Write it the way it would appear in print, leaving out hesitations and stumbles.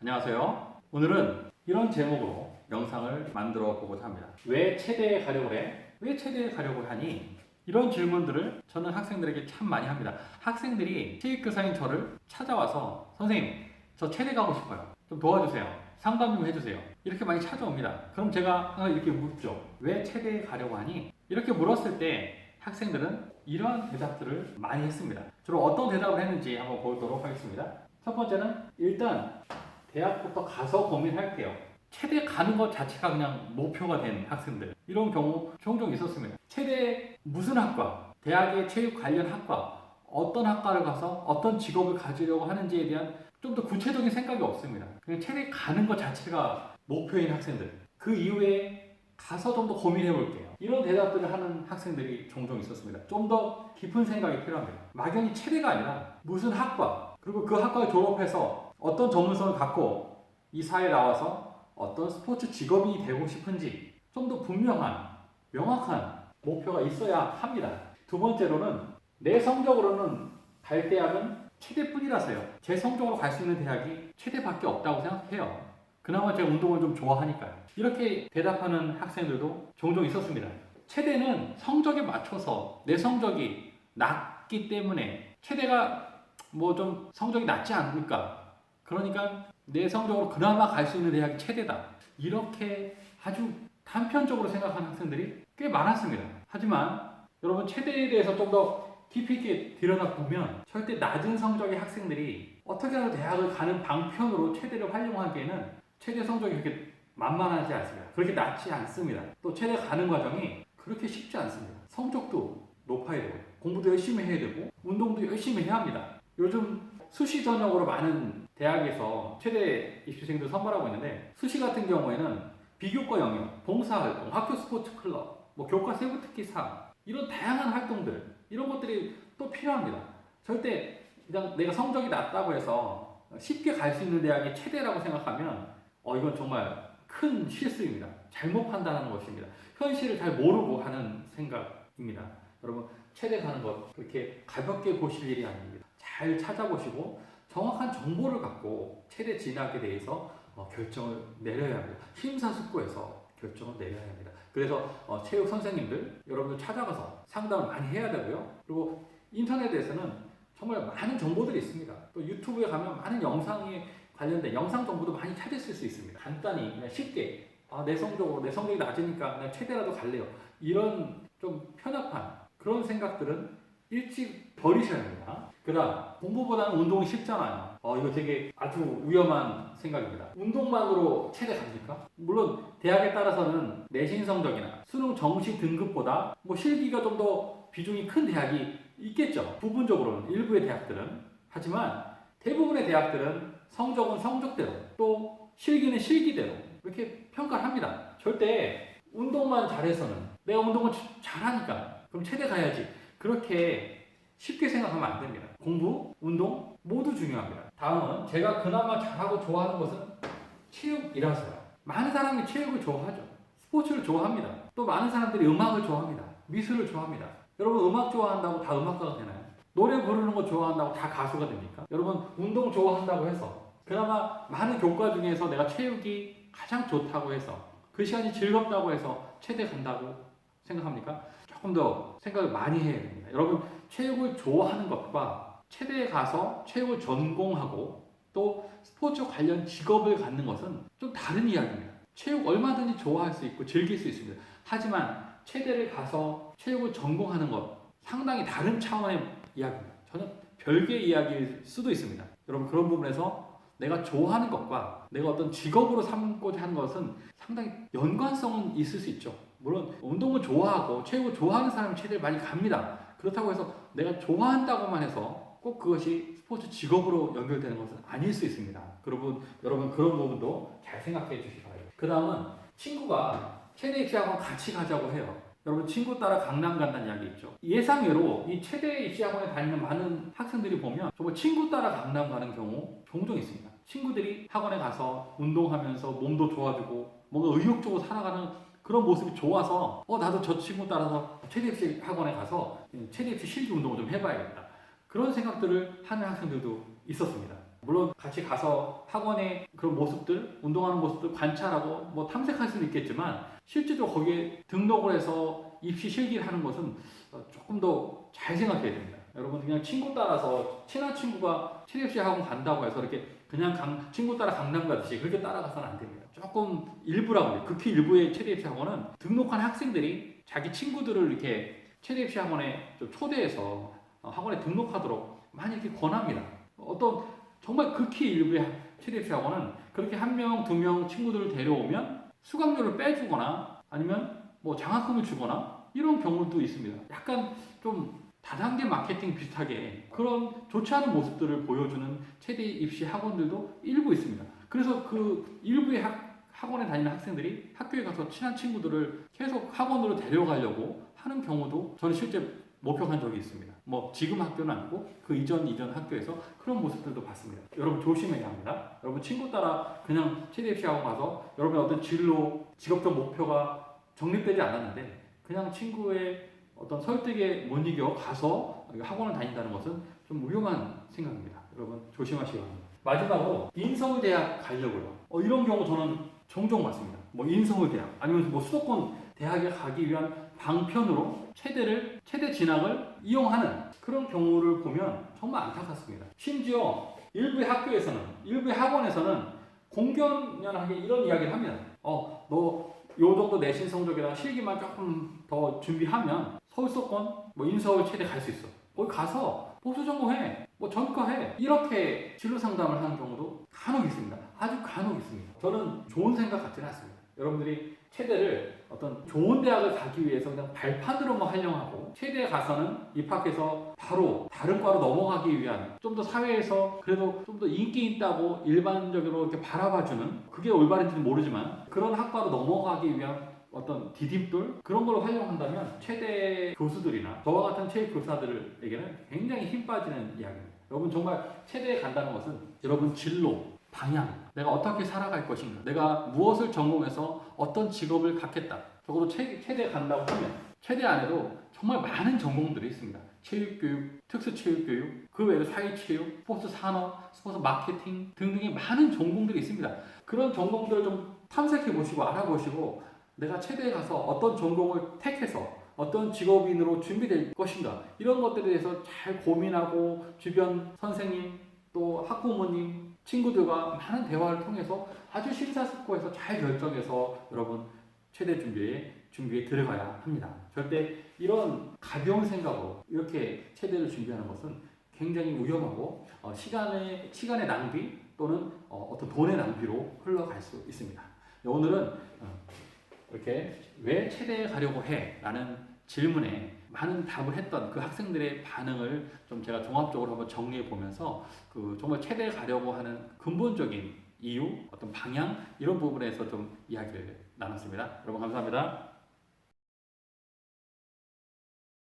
안녕하세요. 오늘은 이런 제목으로 영상을 만들어 보고자 합니다. 왜 체대에 가려고 해? 왜 체대에 가려고 하니? 이런 질문들을 저는 학생들에게 참 많이 합니다. 학생들이 체육교사인 저를 찾아와서 선생님, 저 체대 가고 싶어요. 좀 도와주세요. 상담 좀 해주세요. 이렇게 많이 찾아옵니다. 그럼 제가 항상 이렇게 묻죠. 왜 체대에 가려고 하니? 이렇게 물었을 때 학생들은 이러한 대답들을 많이 했습니다. 주로 어떤 대답을 했는지 한번 보도록 하겠습니다. 첫 번째는 일단 대학부터 가서 고민할게요. 체대 가는 것 자체가 그냥 목표가 된 학생들, 이런 경우 종종 있었습니다. 체대 무슨 학과, 대학의 체육 관련 학과, 어떤 학과를 가서 어떤 직업을 가지려고 하는지에 대한 좀 더 구체적인 생각이 없습니다. 그냥 체대 가는 것 자체가 목표인 학생들, 그 이후에 가서 좀 더 고민해 볼게요. 이런 대답들을 하는 학생들이 종종 있었습니다. 좀 더 깊은 생각이 필요합니다. 막연히 체대가 아니라 무슨 학과, 그리고 그 학과를 졸업해서 어떤 전문성을 갖고 이 사회에 나와서 어떤 스포츠 직업이 되고 싶은지 좀 더 분명한, 명확한 목표가 있어야 합니다. 두 번째로는 내 성적으로는 갈 대학은 체대뿐이라서요. 제 성적으로 갈 수 있는 대학이 체대밖에 없다고 생각해요. 그나마 제가 운동을 좀 좋아하니까요. 이렇게 대답하는 학생들도 종종 있었습니다. 체대는 성적에 맞춰서 내 성적이 낮기 때문에 체대가 뭐 좀 성적이 낮지 않을까? 그러니까 내 성적으로 그나마 갈 수 있는 대학이 체대다. 이렇게 아주 단편적으로 생각하는 학생들이 꽤 많았습니다. 하지만 여러분 체대에 대해서 좀 더 깊이 있게 들여다보면 절대 낮은 성적의 학생들이 어떻게 하든 대학을 가는 방편으로 체대를 활용하기에는 체대 성적이 그렇게 만만하지 않습니다. 그렇게 낮지 않습니다. 또 체대 가는 과정이 그렇게 쉽지 않습니다. 성적도 높아야 되고 공부도 열심히 해야 되고 운동도 열심히 해야 합니다. 요즘 수시 전형으로 많은 대학에서 체대 입시생들 선발하고 있는데 수시 같은 경우에는 비교과 영역, 봉사활동, 학교 스포츠 클럽, 뭐 교과 세부특기상 이런 다양한 활동들 이런 것들이 또 필요합니다. 절대 그냥 내가 성적이 낮다고 해서 쉽게 갈 수 있는 대학이 체대라고 생각하면 이건 정말 큰 실수입니다. 잘못 판단하는 것입니다. 현실을 잘 모르고 하는 생각입니다. 여러분 체대 가는 것 그렇게 가볍게 보실 일이 아닙니다. 잘 찾아보시고 정확한 정보를 갖고 체대 진학에 대해서 결정을 내려야 합니다. 심사숙고해서 결정을 내려야 합니다. 그래서 체육 선생님들 여러분들 찾아가서 상담을 많이 해야 되고요. 그리고 인터넷에서는 정말 많은 정보들이 있습니다. 또 유튜브에 가면 많은 영상에 관련된 영상 정보도 많이 찾으실 수 있습니다. 간단히 그냥 쉽게 내 성적이 낮으니까 그냥 체대라도 갈래요. 이런 좀 편협한 그런 생각들은 일찍 버리셔야 합니다. 그 다음 공부보다는 운동이 쉽잖아요. 이거 되게 아주 위험한 생각입니다. 운동만으로 체대 갑니까? 물론 대학에 따라서는 내신 성적이나 수능 정시 등급보다 뭐 실기가 좀 더 비중이 큰 대학이 있겠죠. 부분적으로는 일부의 대학들은. 하지만 대부분의 대학들은 성적은 성적대로 또 실기는 실기대로 이렇게 평가를 합니다. 절대 운동만 잘해서는 내가 운동을 잘하니까 그럼 체대 가야지 그렇게 쉽게 생각하면 안 됩니다. 공부, 운동 모두 중요합니다. 다음은 제가 그나마 잘하고 좋아하는 것은 체육이라서요. 많은 사람이 체육을 좋아하죠. 스포츠를 좋아합니다. 또 많은 사람들이 음악을 좋아합니다. 미술을 좋아합니다. 여러분 음악 좋아한다고 다 음악가가 되나요? 노래 부르는 거 좋아한다고 다 가수가 됩니까? 여러분 운동 좋아한다고 해서 그나마 많은 교과 중에서 내가 체육이 가장 좋다고 해서 그 시간이 즐겁다고 해서 체대 간다고 생각합니까? 조금 더 생각을 많이 해야 됩니다. 여러분 체육을 좋아하는 것과 체대에 가서 체육을 전공하고 또 스포츠 관련 직업을 갖는 것은 좀 다른 이야기입니다. 체육 얼마든지 좋아할 수 있고 즐길 수 있습니다. 하지만 체대를 가서 체육을 전공하는 것 상당히 다른 차원의 이야기입니다. 전혀 별개의 이야기일 수도 있습니다. 여러분 그런 부분에서 내가 좋아하는 것과 내가 어떤 직업으로 삼고자 하는 것은 상당히 연관성은 있을 수 있죠. 물론 운동을 좋아하고 체육을 좋아하는 사람이 체대를 많이 갑니다. 그렇다고 해서 내가 좋아한다고만 해서 꼭 그것이 스포츠 직업으로 연결되는 것은 아닐 수 있습니다. 여러분 그런 부분도 잘 생각해 주시기 바랍니다. 그 다음은 친구가 체대 입시학원 같이 가자고 해요. 여러분 친구 따라 강남 간다는 이야기 있죠. 예상외로 이 체대 입시학원에 다니는 많은 학생들이 보면 정말 친구 따라 강남 가는 경우 종종 있습니다. 친구들이 학원에 가서 운동하면서 몸도 좋아지고 뭔가 의욕적으로 살아가는 그런 모습이 좋아서 나도 저 친구 따라서 체대 입시 학원에 가서 체대 입시 실기 운동을 좀 해봐야겠다. 그런 생각들을 하는 학생들도 있었습니다. 물론 같이 가서 학원의 그런 모습들, 운동하는 모습들 관찰하고 뭐 탐색할 수는 있겠지만 실제로 거기에 등록을 해서 입시 실기를 하는 것은 조금 더 잘 생각해야 됩니다. 여러분 그냥 친구 따라서 친한 친구가 체대입시 학원 간다고 해서 이렇게 그냥 친구 따라 강남 가듯이 그렇게 따라가서는 안 됩니다. 조금 일부라고 해요. 극히 일부의 체대입시 학원은 등록한 학생들이 자기 친구들을 이렇게 체대입시 학원에 좀 초대해서 학원에 등록하도록 많이 이렇게 권합니다. 어떤 정말 극히 일부의 체대입시 학원은 그렇게 한 명, 두 명 친구들을 데려오면 수강료를 빼주거나 아니면 뭐 장학금을 주거나 이런 경우도 있습니다. 약간 좀 다단계 마케팅 비슷하게 그런 좋지 않은 모습들을 보여주는 체대 입시 학원들도 일부 있습니다. 그래서 그 일부의 학원에 다니는 학생들이 학교에 가서 친한 친구들을 계속 학원으로 데려가려고 하는 경우도 저는 실제 목격한 적이 있습니다. 뭐 지금 학교는 아니고 그 이전 학교에서 그런 모습들도 봤습니다. 여러분 조심해야 합니다. 여러분 친구 따라 그냥 체대 입시 학원 가서 여러분의 어떤 진로, 직업적 목표가 정립되지 않았는데 그냥 친구의 어떤 설득에 못 이겨 가서 학원을 다닌다는 것은 좀 위험한 생각입니다. 여러분 조심하시기 바랍니다. 마지막으로 인서울대학 가려고요. 이런 경우 저는 종종 봤습니다. 뭐 인서울대학 아니면 뭐 수도권 대학에 가기 위한 방편으로 체대 진학을 이용하는 그런 경우를 보면 정말 안타깝습니다. 심지어 일부의 학교에서는, 일부의 학원에서는 공견연하게 이런 이야기를 합니다. 너 요 정도 내신 성적이랑 실기만 조금 더 준비하면 서울 수도권, 뭐 인서울 체대 갈 수 있어. 거기 가서 보수 전공해, 뭐 전과해. 이렇게 진로 상담을 하는 경우도 간혹 있습니다. 아주 간혹 있습니다. 저는 좋은 생각 같지는 않습니다. 여러분들이 체대를 어떤 좋은 대학을 가기 위해서 그냥 발판으로만 활용하고 체대에 가서는 입학해서 바로 다른 과로 넘어가기 위한 좀 더 사회에서 그래도 좀 더 인기 있다고 일반적으로 이렇게 바라봐주는 그게 올바른지는 모르지만 그런 학과로 넘어가기 위한 어떤 디딤돌 그런 걸 활용한다면 체대 교수들이나 저와 같은 체육 교사들에게는 굉장히 힘 빠지는 이야기입니다. 여러분 정말 체대에 간다는 것은 여러분 진로, 방향, 내가 어떻게 살아갈 것인가, 내가 무엇을 전공해서 어떤 직업을 갖겠다. 적어도 체대에 간다고 하면 체대 안에도 정말 많은 전공들이 있습니다. 체육교육, 특수체육교육, 그 외에도 사회체육, 스포츠 산업, 스포츠 마케팅 등등의 많은 전공들이 있습니다. 그런 전공들을 좀 탐색해 보시고 알아보시고 내가 체대에 가서 어떤 전공을 택해서 어떤 직업인으로 준비될 것인가 이런 것들에 대해서 잘 고민하고 주변 선생님 또 학부모님 친구들과 많은 대화를 통해서 아주 심사숙고해서 잘 결정해서 여러분 체대 준비에 들어가야 합니다. 절대 이런 가벼운 생각으로 이렇게 체대를 준비하는 것은 굉장히 위험하고 시간의 낭비 또는 어떤 돈의 낭비로 흘러갈 수 있습니다. 오늘은 이렇게 왜 체대에 가려고 해? 라는 질문에 많은 답을 했던 그 학생들의 반응을 좀 제가 종합적으로 한번 정리해 보면서 정말 체대에 가려고 하는 근본적인 이유, 어떤 방향 이런 부분에서 좀 이야기를 나눴습니다. 여러분 감사합니다.